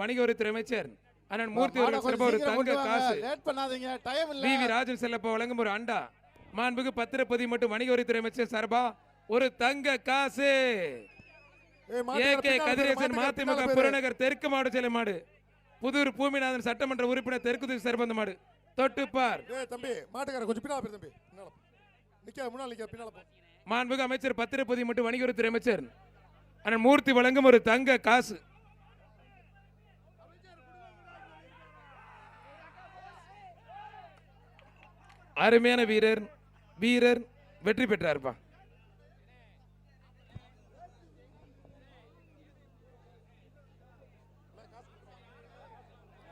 வணிகவரித்துறை அமைச்சர் அண்ணன் மூர்த்தி அவர்கள் சிறப்பாக ஒரு தங்க காசு. லேட் பண்ணாதீங்க, டைம் இல்ல. வி ராஜன் செல்லப்பா வழங்கும் ஒரு அண்டா. மாண்புக்கு பத்திரப்பதிவு மற்றும் வணிகவரித்துறை அமைச்சர் சார்பா ஒரு தங்க காசு. ஏகே கதிரேசன் மதிமுக புறநகர் தெற்கு மாவட்ட செயலர் மாடு. புதூர் பூமிநாதன் சட்டமன்ற உறுப்பினர் தெற்கு சர்பந்த மாடு. தொட்டுப்பார் தம்பி மாட்டுக்கார கொஞ்சம் பின்னால போய் தம்பி, நிக்க முன்னால நிக்க பின்னால போ. மாண்புக்கு அமைச்சர் பத்திரப்பதிவு மற்றும் வணிகவரித்துறை அமைச்சர் அண்ணன் மூர்த்தி வழங்கும் ஒரு தங்க காசு. அருமையான வீரர் வீரர் வெற்றி பெற்றார்ப்பா.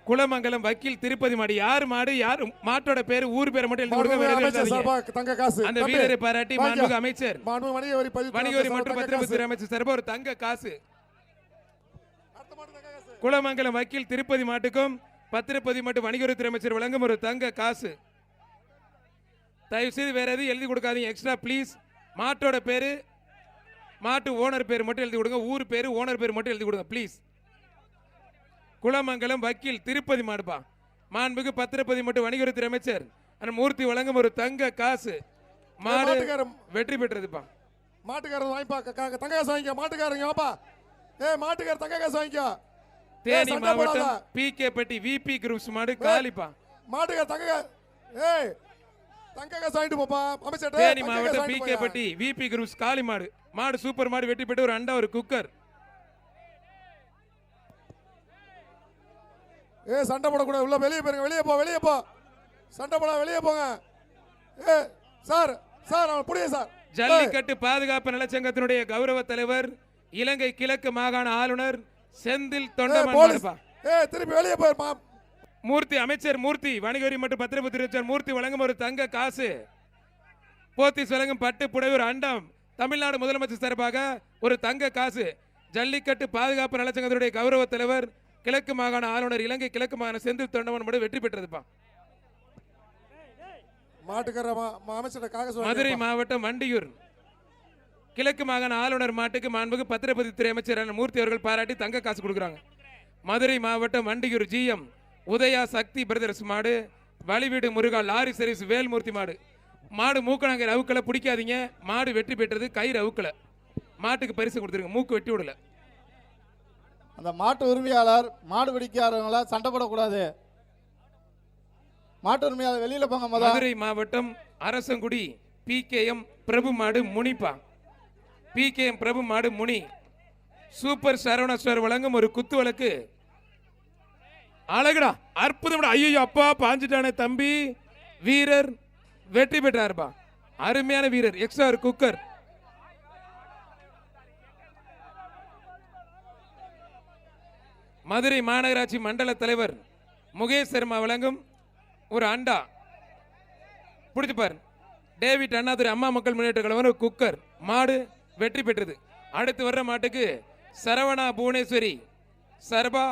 குளமங்கலம் வக்கீல் திருப்பதி மாடு. யார் மாடு யார் மாட்டோட பேரு ஊர் பேரை மட்டும் எழுதி கொடுங்க. அந்த வீரரை பாராட்டி மாண்புமிகு அமைச்சர் வணிகவரி மற்றும் பத்திரப்பதிவு அமைச்சர் சார்பாக ஒரு தங்க காசு. குளமங்கலம் வக்கீல் திருப்பதி மாட்டுக்கும் பத்திரப்பதிவு மற்றும் வணிகவரித்துறை அமைச்சர் வழங்கும் ஒரு தங்க காசு. தயவு செய்து வேற எதுவும் எழுதி கொடுக்காதீங்க எக்ஸ்ட்ரா ப்ளீஸ். மாட்டோட பேரு மாட்டு ஓனர் பேர் மட்டும் எழுதி கொடுங்க. ஊர் பேரு ஓனர் பேர் மட்டும் எழுதி கொடுங்க ப்ளீஸ். குளமங்கலம் வக்கீல் திருப்பதி மாடுப்பா. மாண்புக்கு பத்திரப்பதிவு மற்றும் வணிகவரித்துறை அமைச்சர் மூர்த்தி வழங்கும் ஒரு தங்க காசு. மாடு வெற்றி பெற்றதுப்பா. மாட்டுக்காரன் வாங்கிப்பா, தங்க காசு வாங்கிக்க. மாட்டுக்காரங்க வாப்பா, மாட்டுக்கார தங்க காசு வாங்கிக்க. தேனி மாவட்டம் பிகே பட்டி விபி குரூப்ஸ் மாடு காலிப்பா. மாட்டுக்கார தங்க காசு வாங்கிட்டு போப்பா அமைச்சர். தேனி மாவட்டம் பிகே பட்டி விபி குரூப்ஸ் காலி மாடு. மாடு சூப்பர் மாடு வெற்றி பெற்று ஒரு அண்டா ஒரு குக்கர். சண்டை போடக்கூடாது, உள்ள வெளியே போயிருங்க. வெளியே போ, வெளியே போ. சண்டை போட வெளியே போங்க. சார் சார் புரியுது சார். ஜல்லிக்கட்டு பாதுகாப்பு நலச்சங்கத்தினுடைய கௌரவ தலைவர் இலங்கை கிழக்கு மாகாண ஆளுநர் செந்தில் தொண்டமான். திருப்பி வெளியே போயிருமா. மூர்த்தி அமைச்சர் மூர்த்தி வணிகவரி மற்றும் பத்திரப்பதிவு மூர்த்தி வழங்கும் ஒரு தங்க காசு. போத்தீஸ் வழங்கும் பட்டு புடவை ஒரு அண்டம். தமிழ்நாடு முதலமைச்சர் சார்பாக ஒரு தங்க காசு. ஜல்லிக்கட்டு பாதுகாப்பு நலச்சங்கத்தினுடைய கௌரவ தலைவர் கிழக்கு மாகாண ஆளுநர் இலங்கை கிழக்கு மாகாண செந்தில் தொண்டமான் மட்டும் வெற்றி பெற்றதுப்பா. மதுரை மாவட்டம் வண்டியூர் கிழக்கு மாகாண ஆளுநர் மாட்டுக்கு மாண்புக்கு பத்திரப்பதிவுத்துறை அமைச்சர் மூர்த்தி அவர்கள் பாராட்டி தங்க காசு கொடுக்குறாங்க. மதுரை மாவட்டம் வண்டியூர் ஜிஎம் உதயா சக்தி பிரதர்ஸ் மாடு. வழிவீடு முருகா லாரி சர்வீஸ் வேல்மூர்த்தி மாடு. மாடு மூக்கணாங்கை அவுக்களை பிடிக்காதீங்க. மாடு வெற்றி பெற்றது. கயிறு அவுக்களை மாட்டுக்கு பரிசு கொடுத்துருங்க. மூக்கு வெட்டி விடல. அந்த மாட்டு உரிமையாளர் மாடு பிடிக்காதவங்கள சண்டை போடக்கூடாது. மாட்டு உரிமையாளர் வெளியில போங்க. மதுரை மாவட்டம் அரசங்குடி பிகேஎம் பிரபு மாடு முனிப்பா. பிகேஎம் பிரபு மாடு முனி. சூப்பர் சரவணஸ்வர் வழங்கும் ஒரு குத்து வழக்கு. அழகுடா அற்புதம். ஐயோ அப்பா பாஞ்சிட்டானே தம்பி. வீரர் வெற்றி பெற்றார்பா. அருமையான வீரர். Extra cooker. மதுரை மாநகராட்சி மண்டல தலைவர் முகேஷ் சர்மா வழங்கும் ஒரு அண்டா. பிடிச்சுப்பார். டேவிட் அண்ணாதுரை அம்மா மக்கள் முன்னேற்ற கழகம் ஒரு குக்கர். மாடு வெற்றி பெற்றது. அடுத்து வர்ற மாட்டுக்கு சரவணா புவனேஸ்வரி சர்பா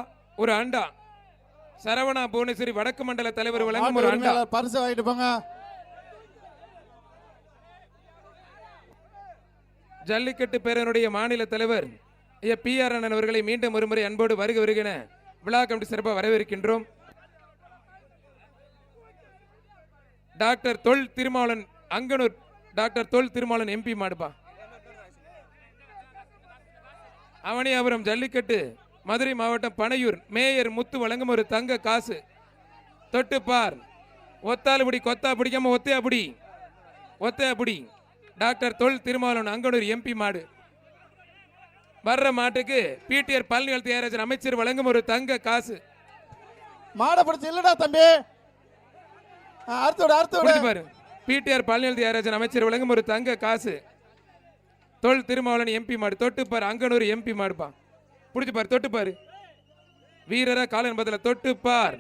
ஒரு அண்டா. சரவணா புவனேஸ்வரி வடக்கு மண்டல தலைவர் வழங்கும் ஒரு அண்டா. பரிசு வாங்கிட்டு போங்க. ஜல்லிக்கட்டு பேரனுடைய மாநில தலைவர் PR அண்ணன் அவர்களை மீண்டும் ஒருமுறை அன்போடு வருக வருகிற விழா கமிட்டி சிறப்பாக வரவேற்கின்றோம். டாக்டர் தொல் திருமாவளன் அங்கனூர் டாக்டர் தொல் திருமாவளன் MP மாடுப்பா. அவனியாபுரம் ஜல்லிக்கட்டு மதுரை மாவட்டம் பனையூர் மேயர் முத்து வழங்கும் ஒரு தங்க காசு. தொட்டுப்பார். ஒத்தாலுபடி கொத்தா பிடிக்காம ஒத்தையாபுடி ஒத்தையாபுடி. டாக்டர் தொல் திருமாவளவன் அங்கனூர் MP மாடு. வர்ற மாட்டுக்கு PTR பழனிவேல் தியாகராஜன் அமைச்சர் வழங்கும் ஒரு தங்க காசு. மாட பிடிச்சு இல்லடா தம்பி. பாரு. PTR பழனிவேல் தியாகராஜன் அமைச்சர் வழங்கும் ஒரு தங்க காசு. தொல் திருமாவளவன் MP மாடு. தொட்டுப்பார். அங்கனூர் MP மாடுப்பா. பிடிச்சுப்பாரு. தொட்டுப்பாரு. வீரரா காலன் பதில தொட்டுப்பார்.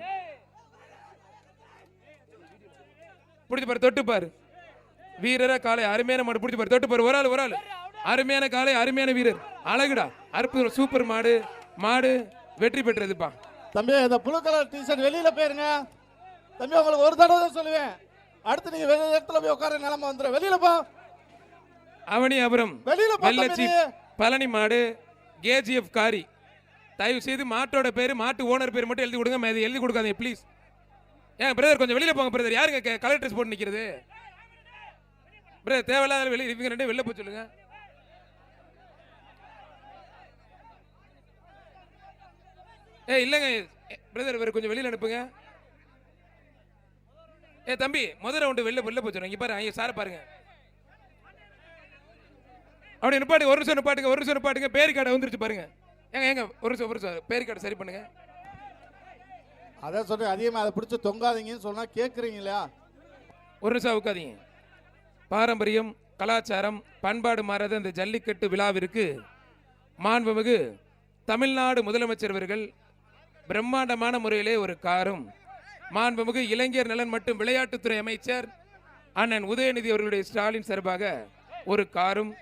பிடிச்சுப்பாரு. தொட்டுப்பாரு. வீரரா காலை அருமையான மாடு. பிடிச்சுப்பாரு. தொட்டுப்பாரு. ஒரு ஆள் அருமையான காலை அருமையான வீரர். அழகுடா அற்புதம். சூப்பர் மாடு. மாடு வெற்றி பெற்றதுப்பா. தம்பி இந்த புளு கலர் டிஷர்ட் வெளியில போயிருங்க தம்பி. உங்களுக்கு ஒரு தடவை தான் சொல்லுவேன். அடுத்து நீங்க வெளிய இடத்துல போய் உட்கார நிலைமை வந்துடும். வெளியில போ. அவனியாபுரம் வெள்ளச்சி பழனி மாடு KGF காரி. தயவு செய்து மாட்டோட பேர் மாட்டு ஓனர் பேர் மட்டும் எழுதி கொடுங்க, இது எழுதி கொடுக்காதீங்க ப்ளீஸ். ஏன் பிரதர் கொஞ்சம் வெளியில போங்க பிரதர். யாருங்க கலர் ட்ரெஸ் போட்டு நிக்கிறது பிரதர்? தேவையில்லாத வெளியே இவங்க ரெண்டு வெளில போய் சொல்லுங்க. இல்லைங்க பிரதர், இவர் கொஞ்சம் வெளியில அனுப்புங்க. தம்பி முதல் ரவுண்டு வெளில போய் சொல்லுங்க. இங்க பாருங்க, ஐயா சாரை பாருங்க. அப்படி நிப்பாட்டுங்க, ஒரு நிமிஷம் நிப்பாட்டுங்க, ஒரு நிமிஷம் நிப்பாட்டுங்க. பேர் கார்டை வந்துருச்சு பாருங்க. ஏங்க ஒரு நிமிஷம் பேர் கார்டு சரி பண்ணுங்க. அதான் சொல்றேன், அதிகமாக அதை பிடிச்சி தொங்காதீங்கன்னு சொன்னா கேட்குறீங்களா? ஒரு நிமிஷம் உட்காதீங்க. பாரம்பரியம், கலாச்சாரம், பண்பாடு மாறாத இந்த ஜல்லிக்கட்டு விழாவிற்கு மாண்புமிகு தமிழ்நாடு முதலமைச்சர் அவர்கள் பிரம்மாண்டமான முறையிலே ஒரு காரும், மாண்புமிகு இளைஞர் நலன் மற்றும் விளையாட்டுத்துறை அமைச்சர் அண்ணன் உதயநிதி அவர்களுடைய ஸ்டாலின் சார்பாக ஒரு காரும்,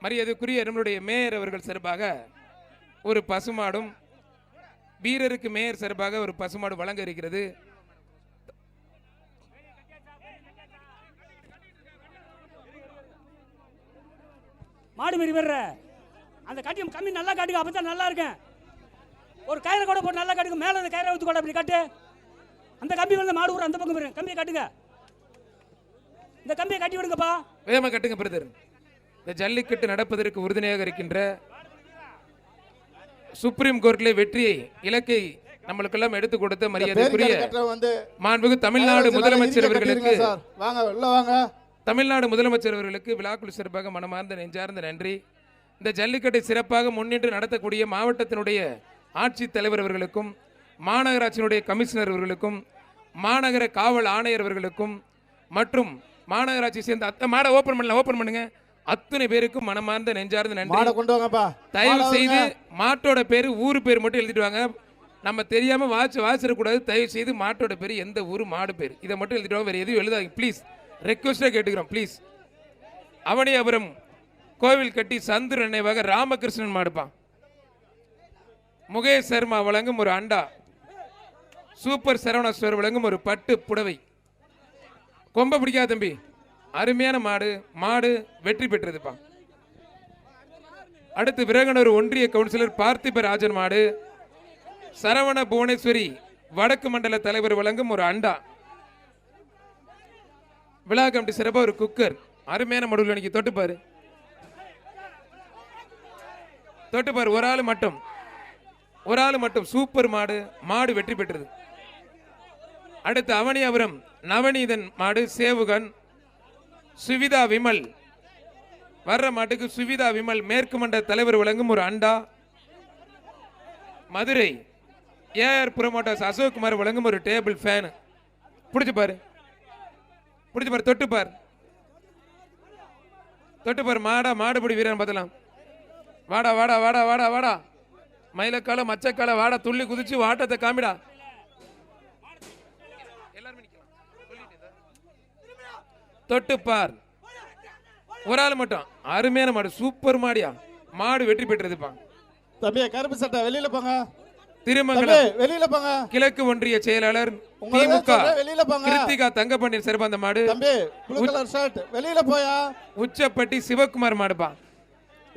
மரியாதைக்குரிய நம்மளுடைய மேயர் அவர்கள் சார்பாக ஒரு பசுமாடும், வீரருக்கு மேயர் சார்பாக ஒரு பசுமாடு வழங்க இருக்கிறது. மாடு மாரி வர்ற அந்த கட்டி கம்மி நல்லா காட்டுங்க, அப்பதான் நல்லா இருக்கேன். ஒரு கயிறை கூட போட்டு நல்லா காட்டுங்க, மேலே அந்த கயிறை ஊத்து கூட அப்படி காட்டு. அந்த கம்பி வந்து மாடு ஊர் அந்த பக்கம் போயிருங்க, கம்பியை காட்டுங்க. இந்த கம்பியை கட்டி விடுங்கப்பா, வேகமா கட்டுங்க பிரதர். இந்த ஜல்லிக்கட்டு நடப்பதற்கு உறுதுணையாக இருக்கின்ற சுப்ரீம் கோர்ட்ல வெற்றியை இலக்கை நம்மளுக்கெல்லாம் எடுத்து கொடுத்த மரியாதைக்குரிய மாண்புமிகு தமிழ்நாடு முதலமைச்சர் அவர்களுக்கு, வாங்க உள்ள வாங்க, தமிழ்நாடு முதலமைச்சர் அவர்களுக்கு விழாக்குழு சிறப்பாக மனமார்ந்த நெஞ்சார்ந்த நன்றி. இந்த ஜல்லிக்கட்டை சிறப்பாக முன்னின்று நடத்தக்கூடிய மாவட்டத்தினுடைய ஆட்சித் தலைவர் அவர்களுக்கும், மாநகராட்சியினுடைய கமிஷனர் அவர்களுக்கும், மாநகர காவல் ஆணையர் அவர்களுக்கும் மற்றும் மாநகராட்சி சேர்ந்த மாடை ஓபன் பண்ணுங்க அத்தனை பேருக்கும் மனமார்ந்த நெஞ்சார்ந்த நன்றி. தயவு செய்து மாட்டோட பேரு ஊரு பேர் மட்டும் எழுதிட்டு வாங்க. நம்ம தெரியாம வாசிடக்கூடாது. தயவு செய்து மாட்டோட பேரு, எந்த ஊரு, மாடு பேர், இதை மட்டும் எழுதிட்டு வாங்க. வேற எதுவும் எழுதாங்க ப்ளீஸ், ரெக்வஸ்டா கேட்டுக்கிறோம் ப்ளீஸ். அவனியாபுரம் கோவில் கட்டி சந்துரு நினைவாக ராமகிருஷ்ணன் மாடுப்பான். முகேஷ் சர்மா வழங்கும் ஒரு அண்டா, சூப்பர் சரவணாஸ்வர் வழங்கும் ஒரு பட்டு புடவை. கொம்ப பிடிக்காத தம்பி, அருமையான மாடு, மாடு வெற்றி பெற்றதுப்பா. அடுத்து விரகனூர் ஒன்றிய கவுன்சிலர் பார்த்திப ராஜன் மாடு, சரவண புவனேஸ்வரி வடக்கு மண்டல தலைவர் வழங்கும் ஒரு அண்டா. விழா கமிட்டி சிறப்பாக ஒரு குக்கர், அருமையான மாடு. இன்னைக்கு தொட்டுப்பாரு, ஒரு ஆள் மட்டும் சூப்பர் மாடு, மாடு வெற்றி பெற்றது. அடுத்து அவனியாபுரம் நவநீதன் மாடு, சேவுகன் சுவிதா விமல், வர்ற மாட்டுக்கு சுவிதா விமல் மேற்கு மண்டல தலைவர் வழங்கும் ஒரு அண்டா. மதுரை ஏஆர் புரமோட்டர்ஸ் அசோக் குமார் வழங்கும் ஒரு டேபிள் ஃபேன். பிடிச்சு பாரு, தொட்டுப்பார் மாடுபிடி வீரன் பார்த்தலாம். வாடா மயிலக்கால மச்சக்கால வாடா, துள்ளி குதிச்சு வாட்டத்தை காமிடா. தொட்டுப்பார், ஒரு ஆள் மட்டும், அருமையான மாடு, சூப்பர் மாடியா, மாடு வெற்றி பெற்றதுப்பா. தம்பி கருப்பு சட்டை வெளியில போங்க. திருமங்கலம் வெளியில போங்க. கிழக்கு ஒன்றிய செயலாளர் திமுக வெளியில போங்க. கிருத்திகா தங்கப்பாண்டியன் சிறப்பு அந்த மாடு. தம்பி ப்ளூ கலர் ஷர்ட் வெளியில போயா. உச்சப்பட்டி சிவகுமார் மாடுப்பா,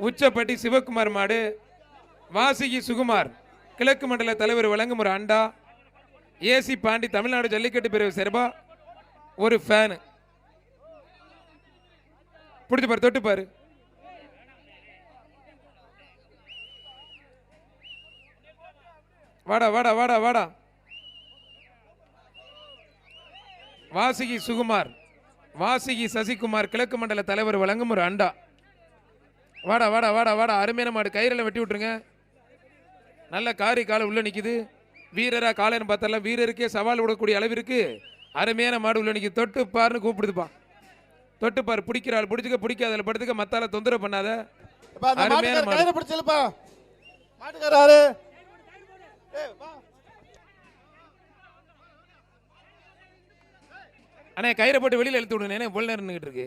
உச்சப்பட்டி சிவகுமார் மாடு. வாசிகி சுகுமார் கிழக்கு மண்டல தலைவர் வழங்கும் ஒரு அண்டா. ஏசி பாண்டி தமிழ்நாடு ஜல்லிக்கட்டு பிரிவு சிறப்பா ஒரு ஃபேன். பிடிச்சு பாரு, தொட்டுப்பாரு. வாடா. வாசிகி சுகுமார், வாசிகி சசிகுமார் கிழக்கு மண்டல தலைவர் வழங்கும் ஒரு அண்டா. வாடா, அருமையான மாடு. கயிறெல்லாம் வெட்டி விட்டுருங்க. நல்ல காரி காலை உள்ள நிக்குது. வீரரா காலைன்னு பார்த்தா வீரருக்கே சவால் விடக்கூடிய அளவிற்கு அருமையான மாடு உள்ள நிக்குது. தொட்டுப்பாருன்னு கூப்பிடுதுப்பா. தொட்டுப்பார், பிடிக்கிற ஆள் பிடிச்சுக்க, பிடிக்காத படுத்துக்க, மத்தால தொந்தரவு பண்ணாத. அருமையான மாடு. பிடிச்சலப்பா மாட்டுக்காரரு. அண்ணே கயிறை போட்டு வெளியில இழுத்து விடுங்க. இவ்வளவு நேரம் நின்றுட்டு இருக்கு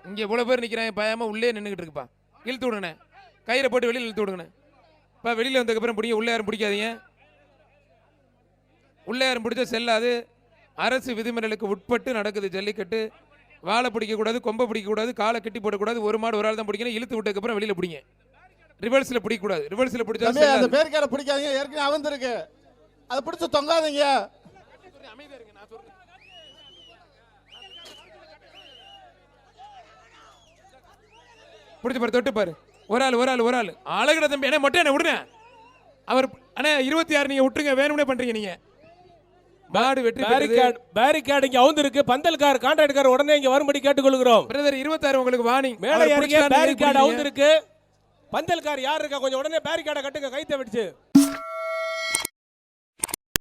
இங்க, இவ்வளவு பேர் நிக்கிறாங்க, பயமா உள்ளே நின்றுட்டு இருக்குப்பா. இழுத்து விடுங்க, கயிறை போட்டு வெளியில இழுத்து விடுங்க. இப்போ வெளியில வந்ததுக்கு அப்புறம் பிடிங்க, உள்ள யாரும் பிடிக்காதீங்க. உள்ள யாரும் பிடிச்சா செல்லாது. அரசு விதிமுறைகளுக்கு உட்பட்டு நடக்குது ஜல்லிக்கட்டு. வாழை பிடிக்கக்கூடாது, கொம்பை பிடிக்கக்கூடாது, காலை கட்டி போடக்கூடாது. ஒரு மாடு ஒரு ஆள் தான் பிடிக்கணும். இழுத்து விட்டதுக்கு அப்புறம் வெளியில பிடிங்க. ரிவர்ஸ்ல பிடிக்க கூடாது. ரிவர்ஸ்ல பிடிச்சா தம்பி அந்த பேருக்கார பிடிக்காதீங்க, ஏற்கனவே அவந்திருக்கு, அதை பிடிச்சு தொங்காதீங்க. பிடிச்சு பாரு, தொட்டு பாரு. ஒரு ஆள் அழகுட தம்பி. என்ன மட்டும் என்ன விடுங்க. அவர் அண்ணா 26 நீங்க விட்டுருங்க, வேணும்னே பண்றீங்க நீங்க. மாடு வெற்றி பெற்றது. பேரிகார்டு இங்க அவுந்திருக்கு. பந்தல்கார் கான்ட்ராக்ட்கார் உடனே இங்க வரும்படி கேட்டுக்கொள்கிறோம். பிரதர் 26 உங்களுக்கு வார்னிங். மேலே இறங்கி பேரிகார்டு அவுந்திருக்கு. பந்தல்கார் யார் இருக்கா, கொஞ்சம் உடனே பேரிகார்டை கட்டுங்க, கைத்தை வெடிச்சு.